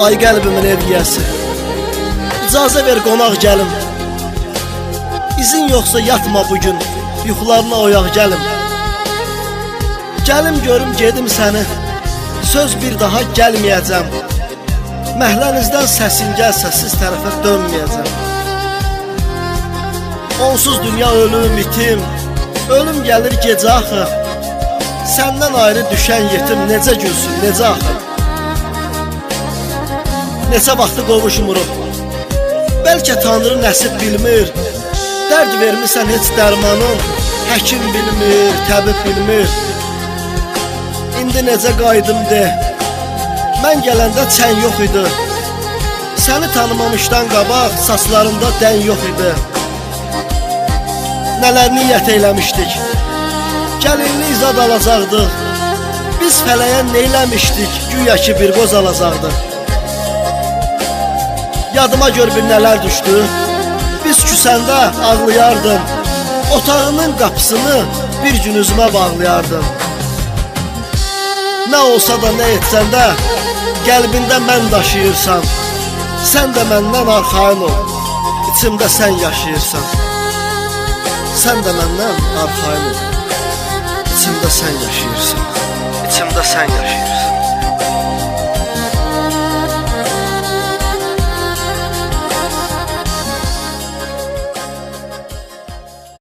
Ay qəlbimin evliyəsi, icazə ver qonaq gəlim. İzin yoxsa yatma bugün, yuxularına oyaq gəlim. Gəlim görüm gedim səni, söz bir daha gəlməyəcəm. Məhlənizdən səsin gəlsə siz tərəfə dönməyəcəm. Onsuz dünya ölüm itim, ölüm gəlir gecə axı. Səndən ayrı düşən yetim necə gülsün, necə axı. Neçə vaxtı qovuşmuruq, bəlkə Tanrı nəsib bilmir. Dərd vermirsən heç dərmanın, həkim bilmir, təbib bilmir. İndi necə qaydım de, mən gələndə çən yox idi. Səni tanımamışdan qabaq saçlarında dən yox idi. Nələr niyyət eyləmişdik, gəlinli izad alacaqdıq. Biz fələyə neyləmişdik, güya ki bir qoz alacaqdıq. Yadıma gör bir nələr düşdü, biz küsəndə ağlayardın. Otağının qapısını bir gün üzümə bağlayardın. Nə olsa da nə etsən də, qəlbində mən daşıyırsan. Sən də məndən arxayın ol, içimdə sən yaşayırsan. Sən də məndən arxayın ol, içimdə sən yaşayırsan. İçimdə sən yaşayırsan.